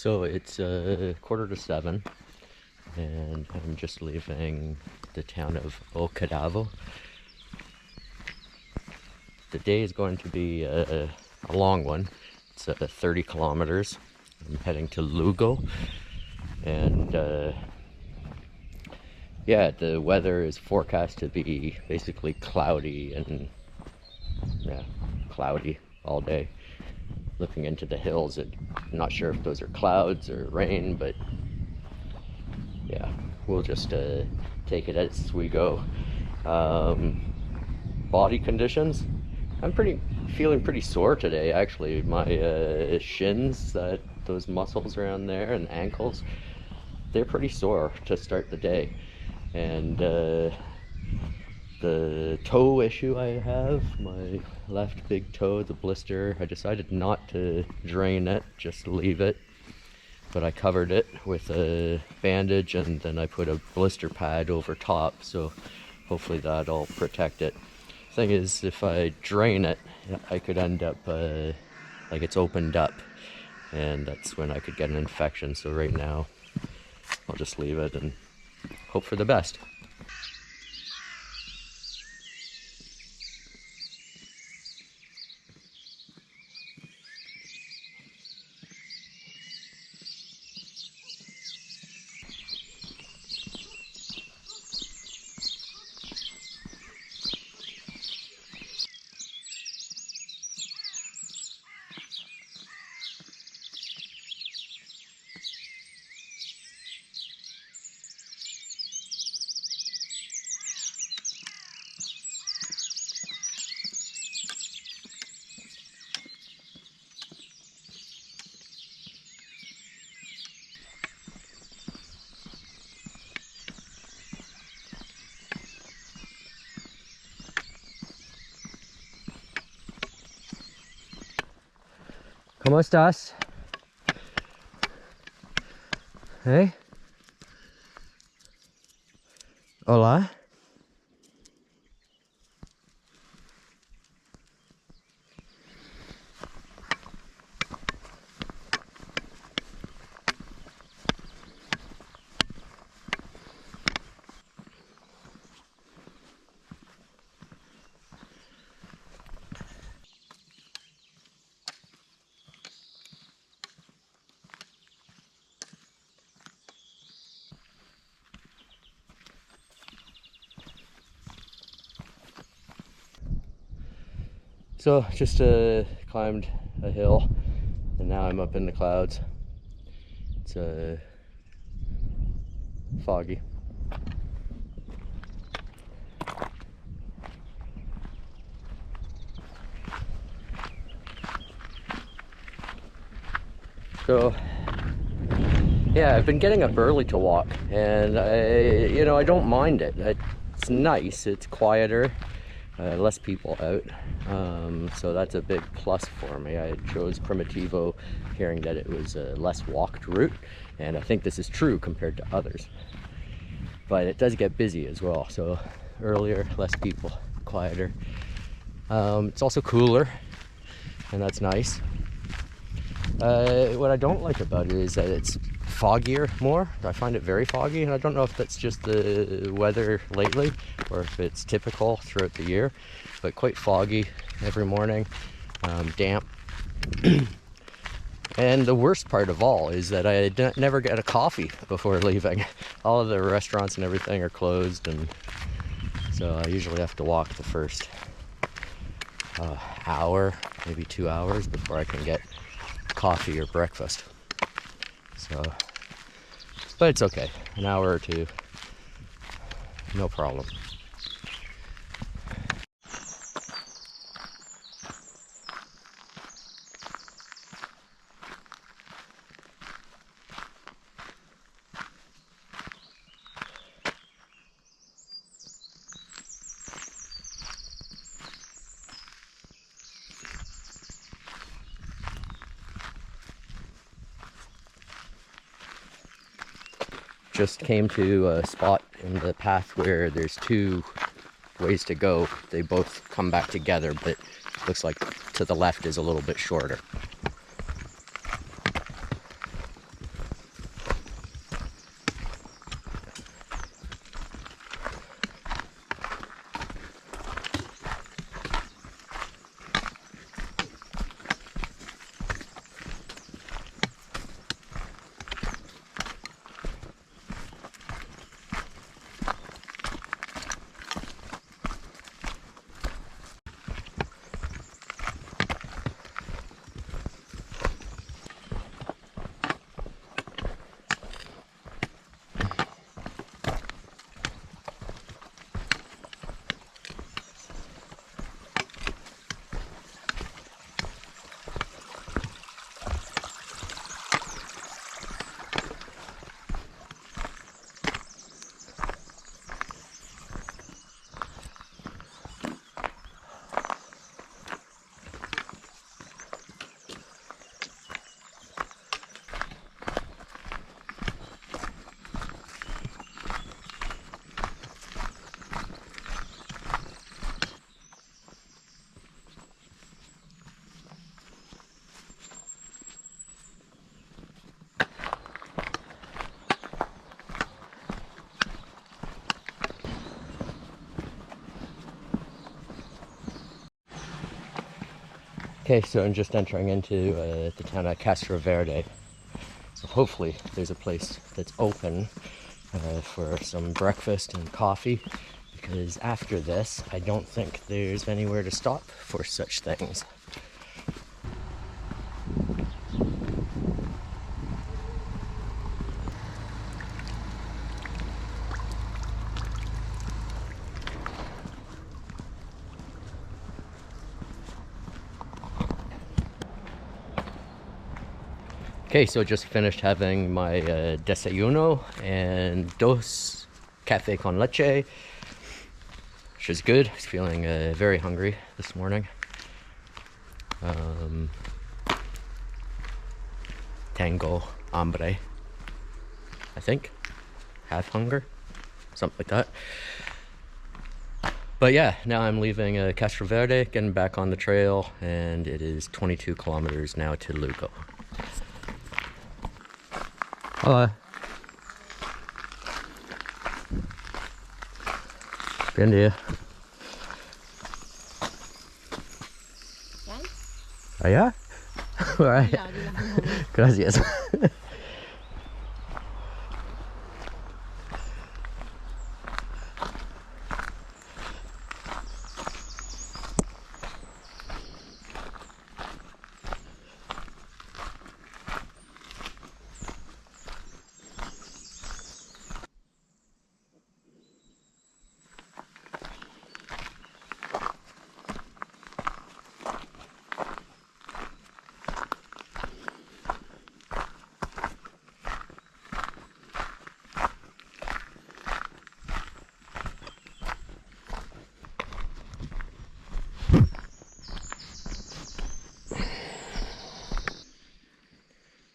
So it's 6:45, and I'm just leaving the town of Ocado. The day is going to be a long one. It's 30 kilometers. I'm heading to Lugo, and yeah, the weather is forecast to be basically cloudy and cloudy all day. Looking into the hills, I'm not sure if those are clouds or rain, but yeah, we'll just take it as we go. Body conditions, I'm feeling pretty sore today actually. My shins, those muscles around there, and ankles, they're pretty sore to start the day. And the toe issue I have, my left big toe, the blister, I decided not to drain it, just leave it. But I covered it with a bandage, and then I put a blister pad over top, so hopefully that'll protect it. Thing is, if I drain it, I could end up like it's opened up, and that's when I could get an infection. So right now I'll just leave it and hope for the best. ¿Cómo estás? Hey? Hola? So just climbed a hill, and now I'm up in the clouds. It's foggy. So yeah, I've been getting up early to walk, and I don't mind it. It's nice, it's quieter, less people out, so that's a big plus for me. I chose Primitivo hearing that it was a less walked route, and I think this is true compared to others. But it does get busy as well, so earlier, less people, quieter. It's also cooler, and that's nice. What I don't like about it is that it's foggier more. I find it very foggy, and I don't know if that's just the weather lately or if it's typical throughout the year, but quite foggy every morning, damp. And the worst part of all is that I never get a coffee before leaving. All of the restaurants and everything are closed, and so I usually have to walk the first hour, maybe 2 hours before I can get coffee or breakfast. So, but it's okay, an hour or two, no problem. Just came to a spot in the path where there's two ways to go. They both come back together, but looks like to the left is a little bit shorter. Okay, so I'm just entering into the town of Castro Verde. So hopefully there's a place that's open for some breakfast and coffee, because after this I don't think there's anywhere to stop for such things. Okay, so just finished having my desayuno and dos café con leche, which is good. I was feeling very hungry this morning. Tango hambre, I think. Have hunger, something like that. But yeah, now I'm leaving Castro Verde, getting back on the trail, and it is 22 kilometers now to Lugo. Hello. Buen día. ¿Allá? Alright. Gracias.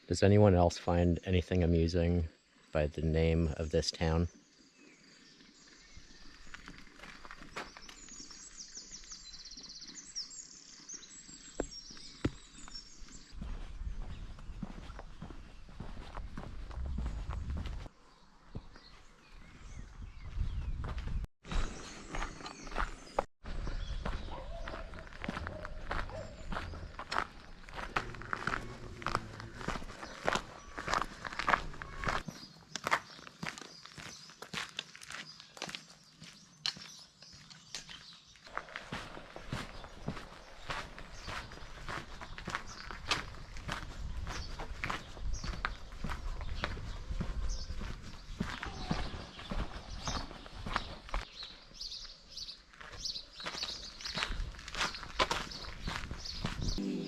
Does anyone else find anything amusing by the name of this town?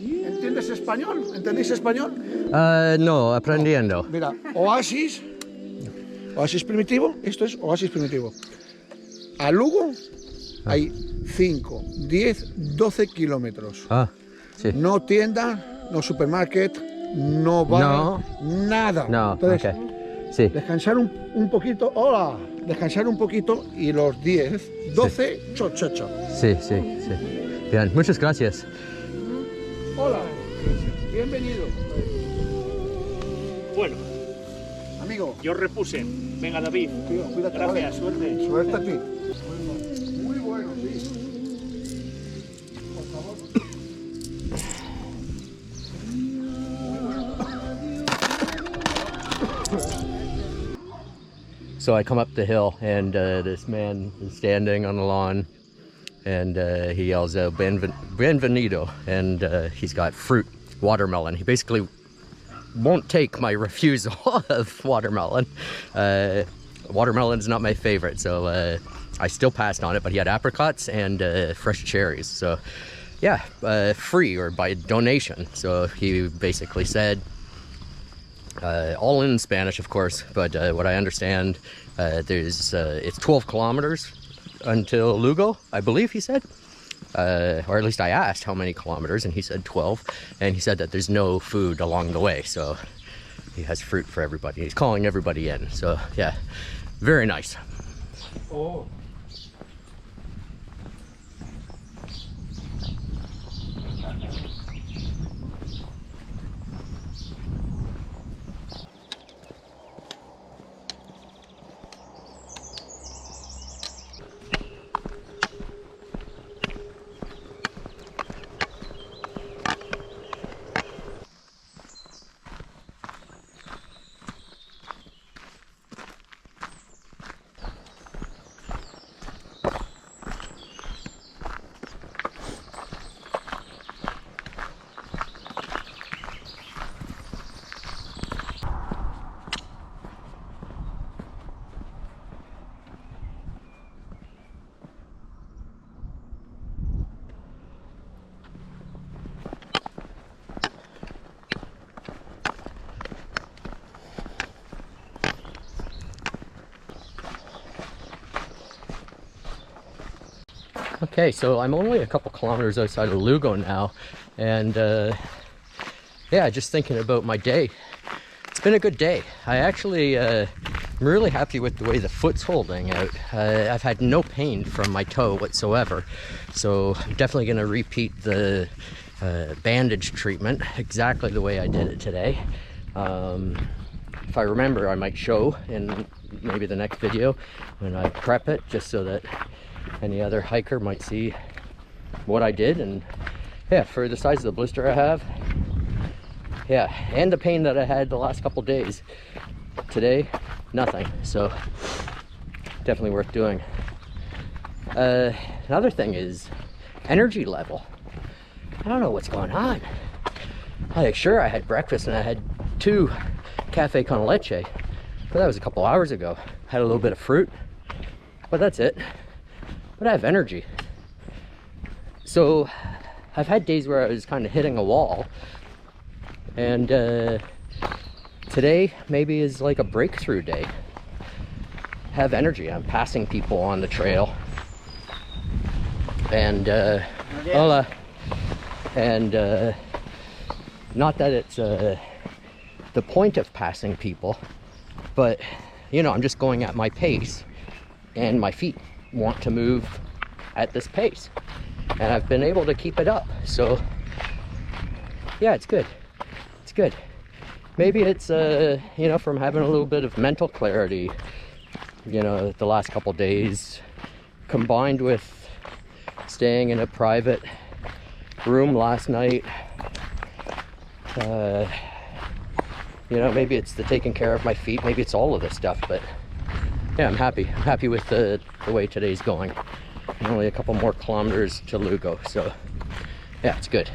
¿Entiendes español? ¿Entendéis español? No, aprendiendo. Mira, oasis primitivo, esto es oasis primitivo. A Lugo hay 5, 10, 12 kilómetros. Ah, sí. No tienda, no supermarket, no bar, No. nada. No, Entonces, okay. Sí. descansar un poquito, hola, descansar un poquito y los 10, 12, chochacho. Sí, sí, sí. Bien, muchas gracias. Hola, bienvenido. Bueno, Amigo, yo repuse. Venga, David. tío, cuídate. Gracias, vale. suerte. Suerte a ti. Muy bueno, sí. Por favor. So I come up the hill, and this man is standing on the lawn, and he yells bienvenido, and he's got fruit, watermelon. He basically won't take my refusal of watermelon. Watermelon's not my favorite, so I still passed on it, but he had apricots and fresh cherries. So yeah, free or by donation. So he basically said, all in Spanish, of course, but what I understand, it's 12 kilometers until Lugo, I believe he said. Or at least I asked how many kilometers, and he said 12. And he said that there's no food along the way, so he has fruit for everybody. He's calling everybody in, so yeah, very nice. Oh. Okay, so I'm only a couple kilometers outside of Lugo now, and yeah, just thinking about my day. It's been a good day. I actually I'm really happy with the way the foot's holding out. I've had no pain from my toe whatsoever, so I'm definitely going to repeat the bandage treatment exactly the way I did it today. If I remember, I might show in maybe the next video when I prep it, just so that any other hiker might see what I did. And yeah, for the size of the blister I have, yeah, and the pain that I had the last couple days, today, nothing. So definitely worth doing. Another thing is energy level. I don't know what's going on. Like, sure, I had breakfast and I had 2 cafe con leche, but that was a couple hours ago. Had a little bit of fruit, but that's it. But I have energy. So I've had days where I was kind of hitting a wall, and today maybe is like a breakthrough day. Have energy. I'm passing people on the trail, and hola. And not that it's the point of passing people, but you know, I'm just going at my pace, and my feet want to move at this pace, and I've been able to keep it up. So yeah, it's good. It's good. Maybe it's you know, from having a little bit of mental clarity, you know, the last couple days, combined with staying in a private room last night. You know, maybe it's the taking care of my feet, maybe it's all of this stuff, but yeah, I'm happy with the way today's going. Only a couple more kilometers to Lugo, so yeah, it's good.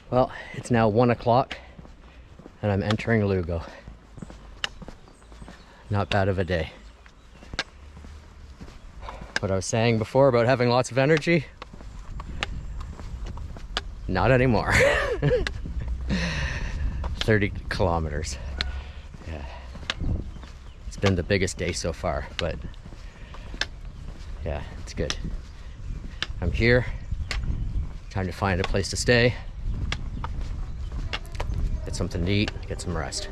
Well, it's now 1 o'clock and I'm entering Lugo. Not bad of a day. What I was saying before about having lots of energy, not anymore. 30 kilometers. Yeah. It's been the biggest day so far, but yeah, it's good. I'm here. Time to find a place to stay. Get something to eat, get some rest.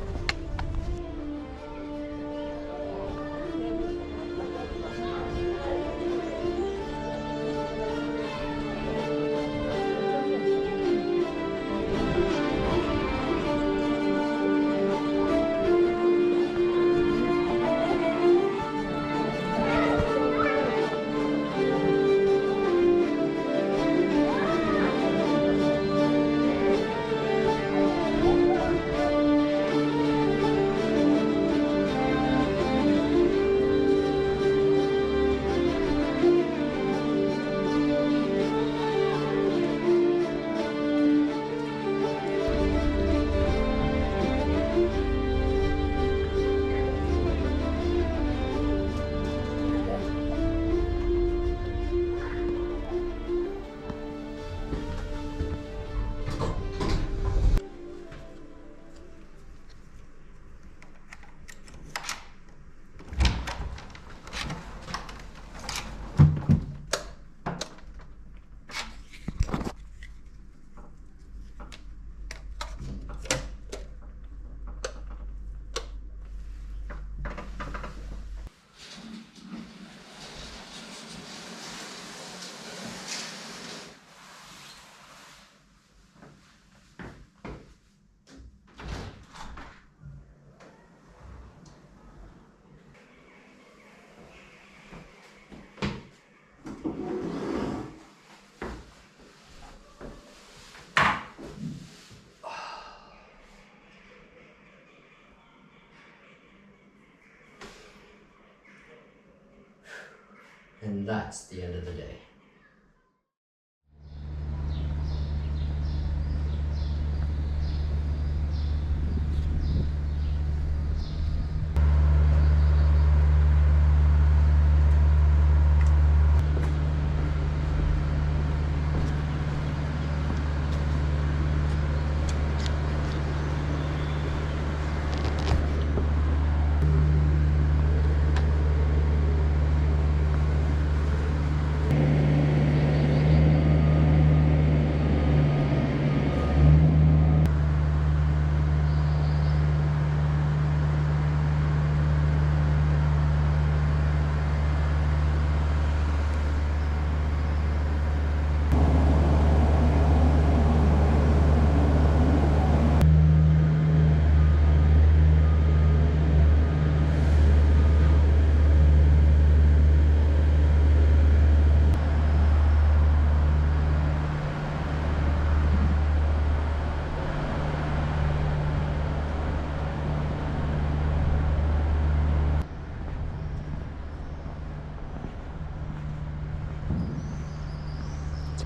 And that's the end of the day.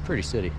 Pretty city.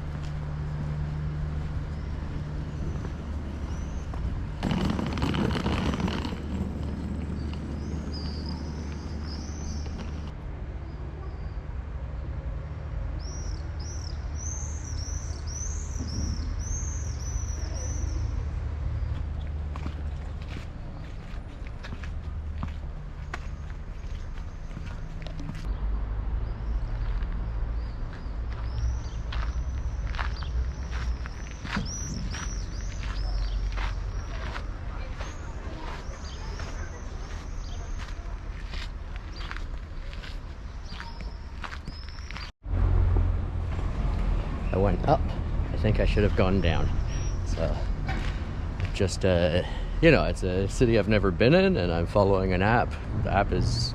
I went up. I think I should have gone down. So just you know, it's a city I've never been in, and I'm following an app. The app is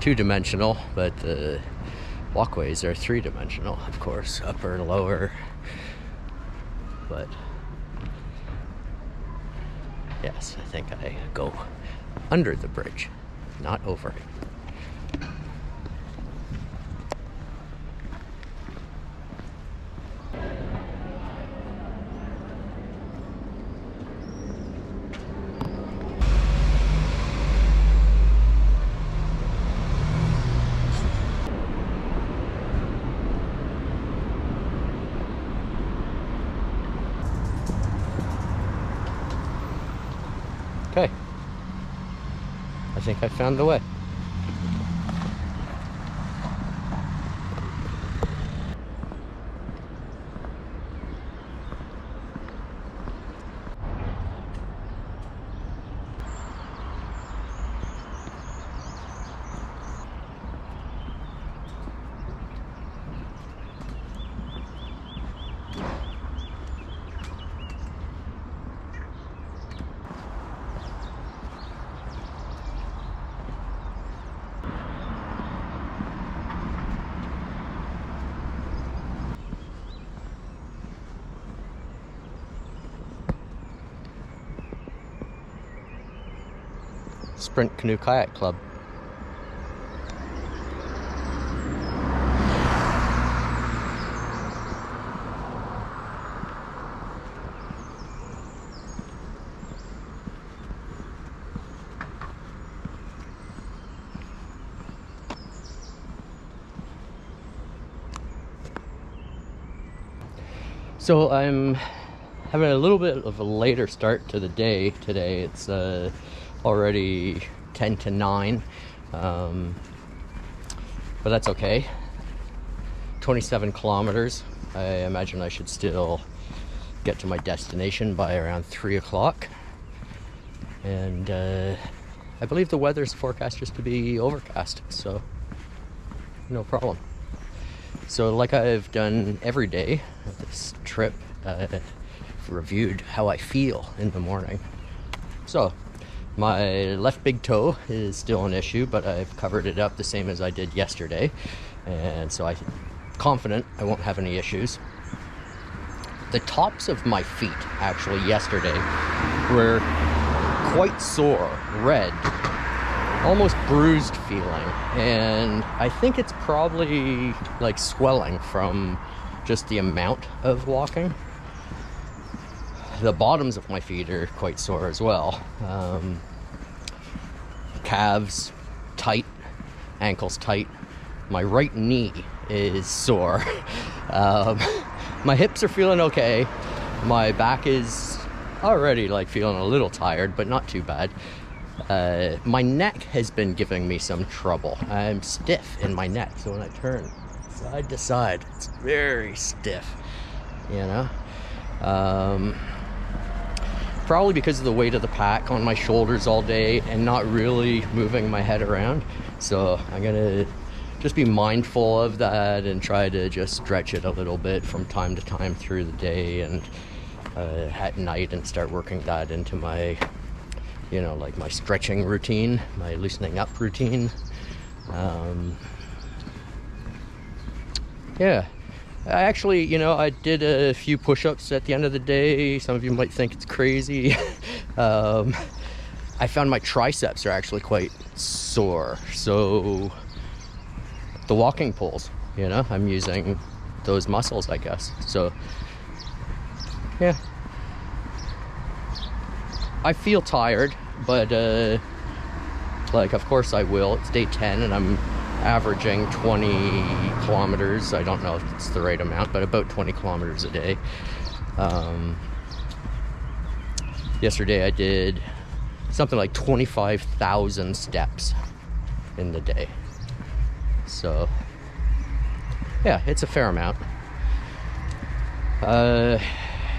two-dimensional, but the walkways are three-dimensional, of course, upper and lower. But yes, I think I go under the bridge, not over. Okay, I think I found the way. Sprint Canoe Kayak Club. So I'm having a little bit of a later start to the day today. It's already 10 to 9, but that's okay. 27 kilometers. I imagine I should still get to my destination by around 3 o'clock. And I believe the weather's forecast just to be overcast, so no problem. So like I've done every day of this trip, reviewed how I feel in the morning. So my left big toe is still an issue, but I've covered it up the same as I did yesterday, and so I'm confident I won't have any issues. The tops of my feet actually yesterday were quite sore, red, almost bruised feeling, and I think it's probably like swelling from just the amount of walking. The bottoms of my feet are quite sore as well. Calves tight, ankles tight. My right knee is sore. My hips are feeling okay. My back is already like feeling a little tired, but not too bad. My neck has been giving me some trouble. I'm stiff in my neck, so when I turn side to side, it's very stiff, you know? Probably because of the weight of the pack on my shoulders all day and not really moving my head around. So I'm gonna just be mindful of that and try to just stretch it a little bit from time to time through the day and at night, and start working that into my, you know, like my stretching routine, my loosening up routine. Yeah, I actually, you know, I did a few push-ups at the end of the day. Some of you might think it's crazy. I found my triceps are actually quite sore, so the walking poles, you know, I'm using those muscles, I guess. So yeah, I feel tired, but like, of course I will. It's day 10 and I'm averaging 20 kilometers. I don't know if it's the right amount, but about 20 kilometers a day. Yesterday I did something like 25,000 steps in the day. So yeah, it's a fair amount.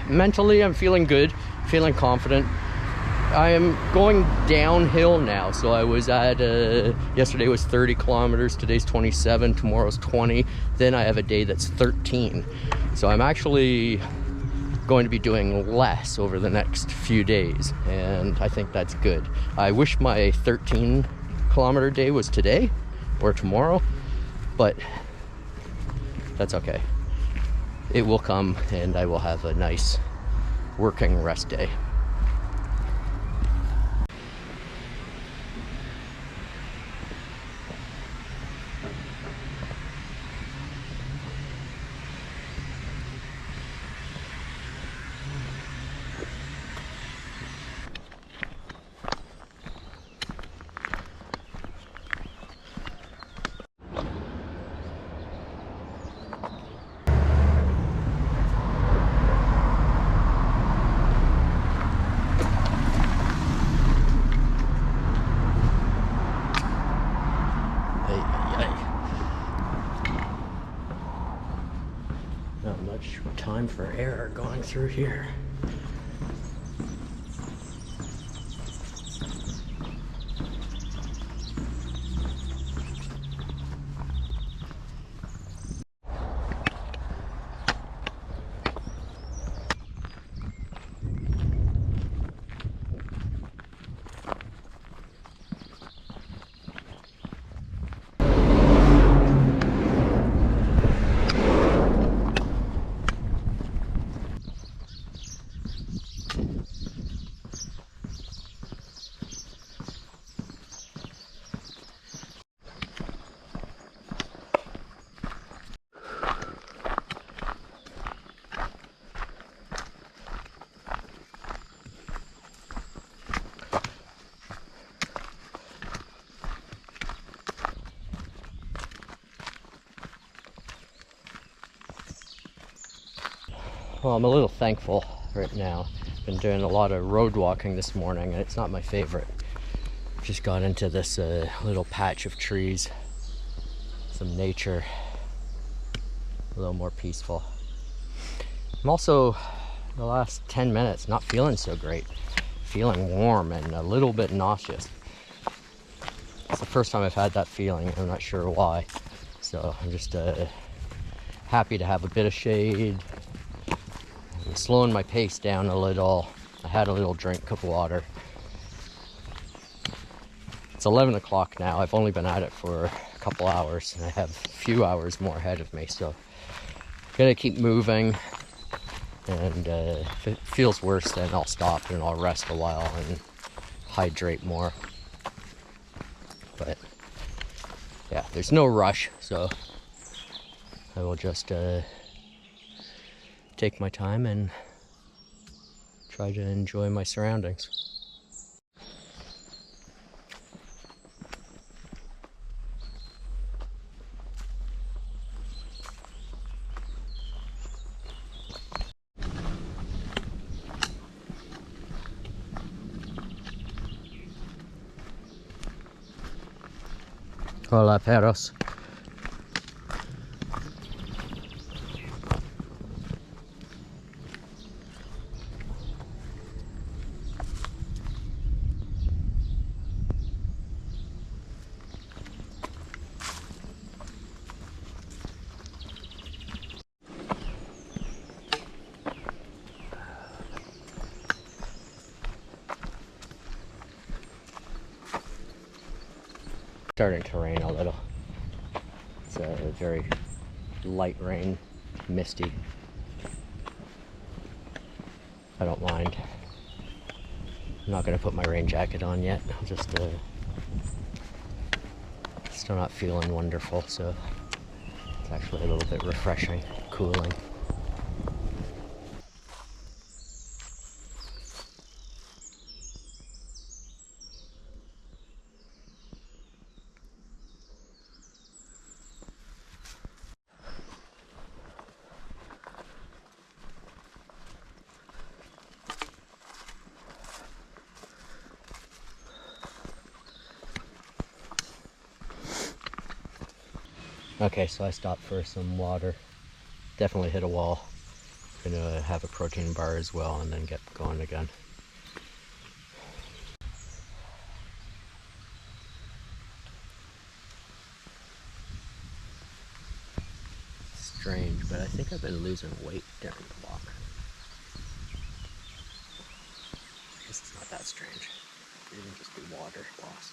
Mentally, I'm feeling good, feeling confident. I am going downhill now. So I was at, yesterday was 30 kilometers, today's 27, tomorrow's 20. Then I have a day that's 13. So I'm actually going to be doing less over the next few days, and I think that's good. I wish my 13 kilometer day was today or tomorrow, but that's okay. It will come and I will have a nice working rest day. Not much time for error going through here. Well, I'm a little thankful right now. Been doing a lot of road walking this morning, and it's not my favorite. Just got into this little patch of trees, some nature, a little more peaceful. I'm also, the last 10 minutes, not feeling so great. Feeling warm and a little bit nauseous. It's the first time I've had that feeling. I'm not sure why. So I'm just happy to have a bit of shade. I'm slowing my pace down a little. I had a little drink of water. It's 11 o'clock now. I've only been at it for a couple hours, and I have a few hours more ahead of me. So I'm gonna keep moving, and if it feels worse, then I'll stop and I'll rest a while and hydrate more. yeah, there's no rush, so I will just take my time and try to enjoy my surroundings. Hola, perros. Starting to rain a little. It's a very light rain, misty. I don't mind. I'm not gonna put my rain jacket on yet. I'm just still not feeling wonderful, so it's actually a little bit refreshing, cooling. Okay, so I stopped for some water. Definitely hit a wall. Gonna have a protein bar as well and then get going again. Strange, but I think I've been losing weight during the walk. I guess it's not that strange. It can just be water loss.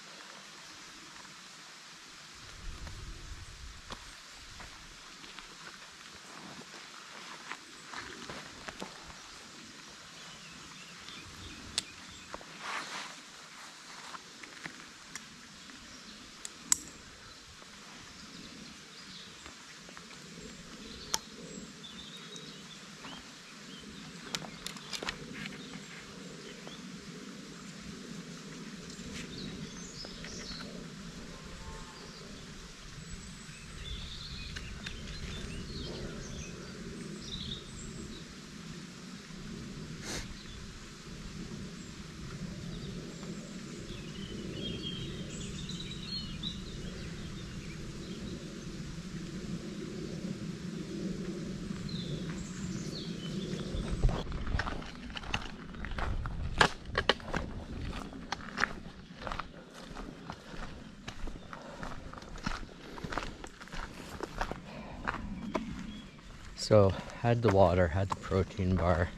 So, had the water, had the protein bar,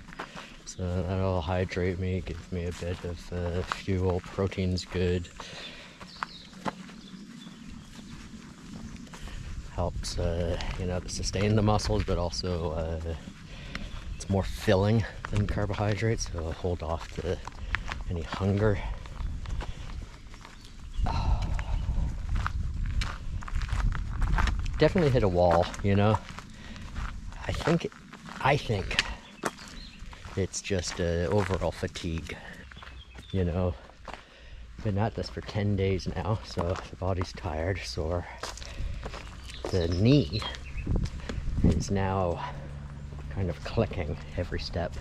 so that'll hydrate me, give me a bit of fuel. Protein's good. Helps, sustain the muscles, but also it's more filling than carbohydrates, so it'll hold off any hunger. Definitely hit a wall, you know. I think it's just overall fatigue, you know. Been at this for 10 days now, so the body's tired, sore. The knee is now kind of clicking every step,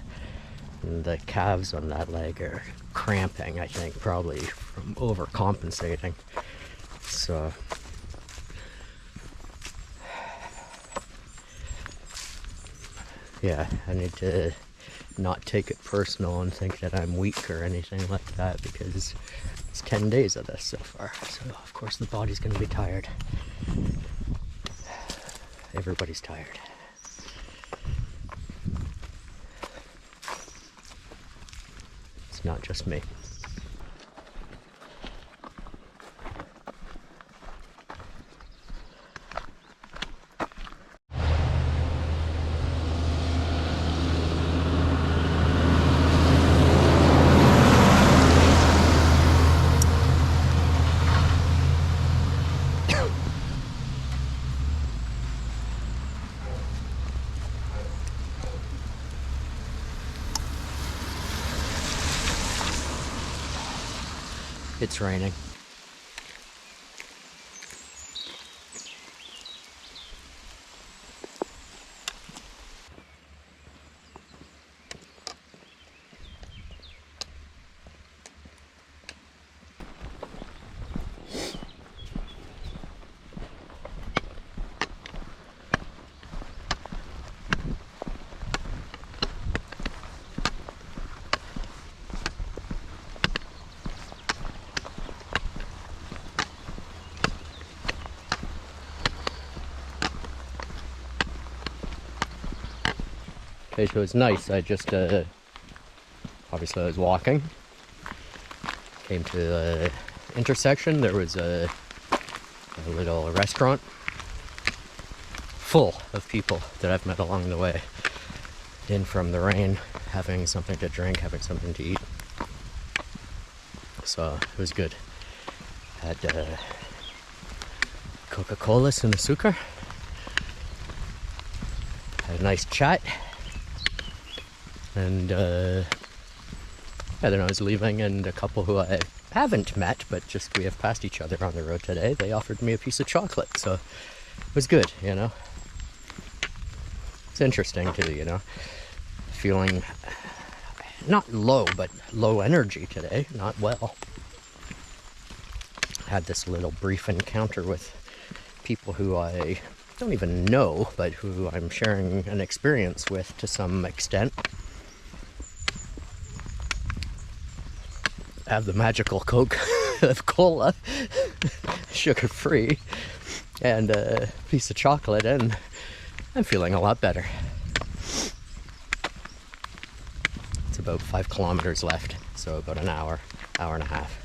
and the calves on that leg are cramping, I think, probably from overcompensating. So yeah, I need to not take it personal and think that I'm weak or anything like that, because it's 10 days of this so far, so of course the body's going to be tired. Everybody's tired. It's not just me. It's raining. Okay, so it's nice. I just, obviously I was walking. Came to the intersection. There was a little restaurant full of people that I've met along the way. In from the rain, having something to drink, having something to eat. So it was good. Had Coca-Cola sin azúcar. Had a nice chat. And yeah, then I was leaving, and a couple who I haven't met, but just we have passed each other on the road today, they offered me a piece of chocolate, so it was good, you know. It's interesting too, you know, feeling not low, but low energy today, not well. Had this little brief encounter with people who I don't even know, but who I'm sharing an experience with to some extent. Have the magical Coke of cola, sugar-free, and a piece of chocolate, and I'm feeling a lot better. It's about 5 kilometers left, so about an hour and a half.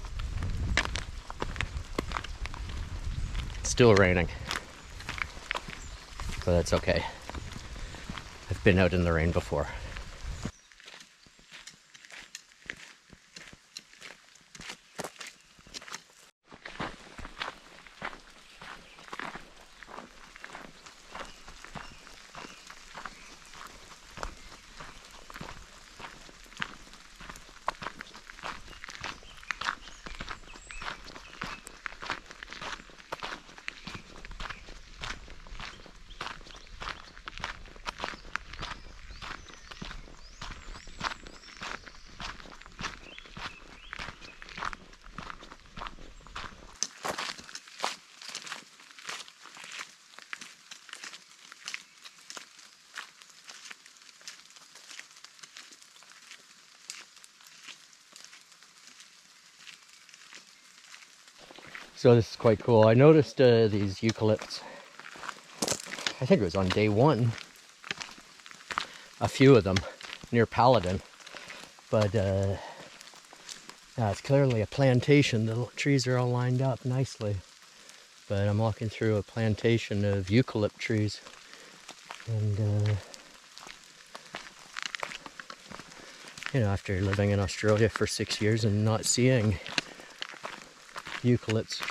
It's still raining, but that's okay. I've been out in the rain before. So this is quite cool. I noticed these eucalypts, I think it was on day 1, a few of them near Paladin, but yeah, it's clearly a plantation. The trees are all lined up nicely, but I'm walking through a plantation of eucalypt trees, and you know, after living in Australia for 6 years and not seeing eucalypts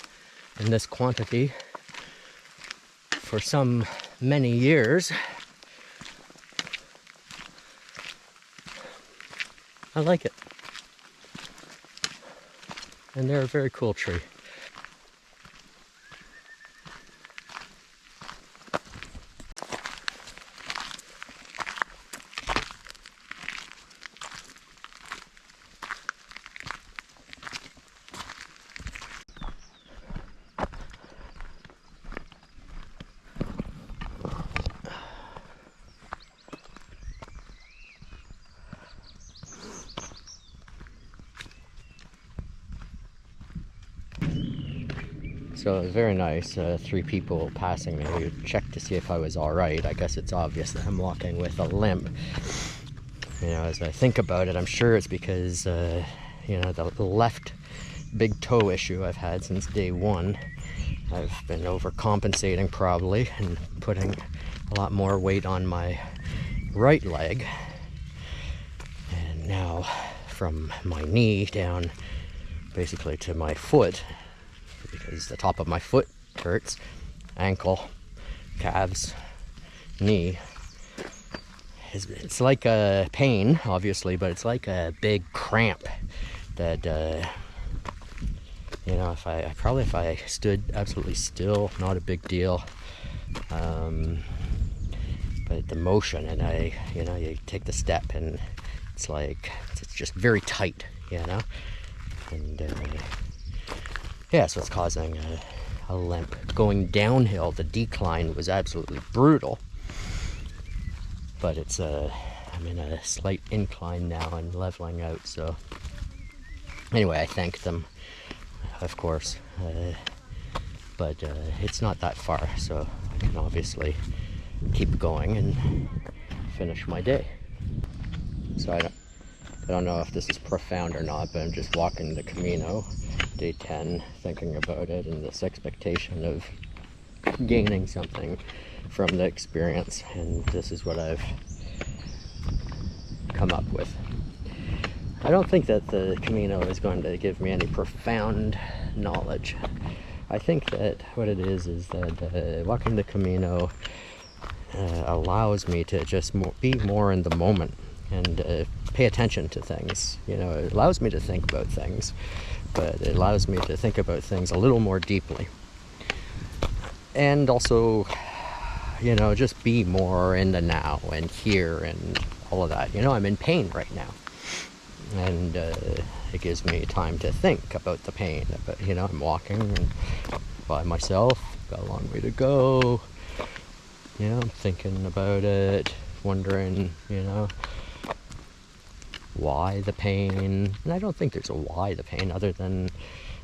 in this quantity for some many years, I like it. And they're a very cool tree. So it was very nice. 3 people passing me who checked to see if I was alright. I guess it's obvious that I'm walking with a limp. You know, as I think about it, I'm sure it's because, you know, the left big toe issue I've had since day 1. I've been overcompensating probably and putting a lot more weight on my right leg. And now from my knee down basically to my foot, because the top of my foot hurts, ankle, calves, knee. It's like a pain, obviously, but it's like a big cramp that You know, if I stood absolutely still, not a big deal. But the motion, and you take the step, and it's like it's just very tight, you know. And yeah, so it's causing a limp. Going downhill, the decline was absolutely brutal. But it's I'm in a slight incline now and leveling out. So anyway, I thanked them, of course. But it's not that far, so I can obviously keep going and finish my day. So I don't know if this is profound or not, but I'm just walking the Camino, day 10, thinking about it and this expectation of gaining something from the experience, and this is what I've come up with. I don't think that the Camino is going to give me any profound knowledge. I think that what it is that walking the Camino allows me to just be more in the moment and pay attention to things. You know, it allows me to think about things, but it allows me to think about things a little more deeply. And also, you know, just be more in the now and here and all of that. You know, I'm in pain right now. And it gives me time to think about the pain. But, you know, I'm walking by myself, got a long way to go. You know, I'm thinking about it, wondering, you know, why the pain. And I don't think there's a why the pain other than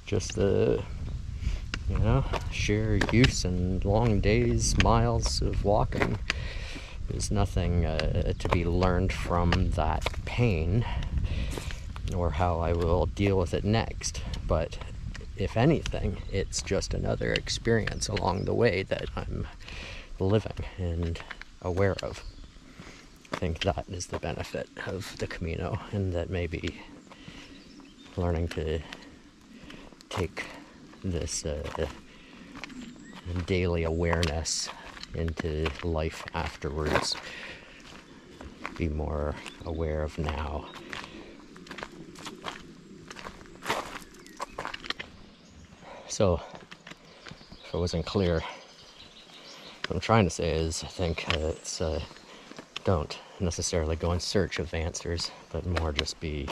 just the, you know, sheer use and long days, miles of walking. There's nothing to be learned from that pain or how I will deal with it next. But if anything, it's just another experience along the way that I'm living and aware of. I think that is the benefit of the Camino, and that maybe learning to take this daily awareness into life afterwards, be more aware of now. So, if it wasn't clear, what I'm trying to say is, I think it's don't necessarily go in search of answers, but more just be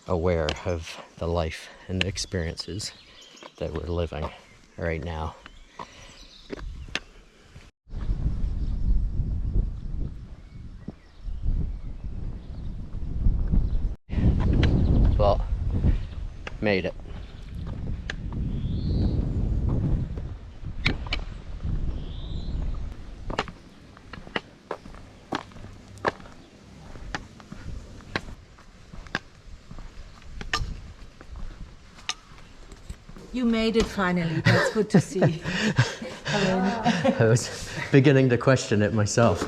aware of the life and the experiences that we're living right now. Well, made it. You made it finally. That's good to see. I was beginning to question it myself.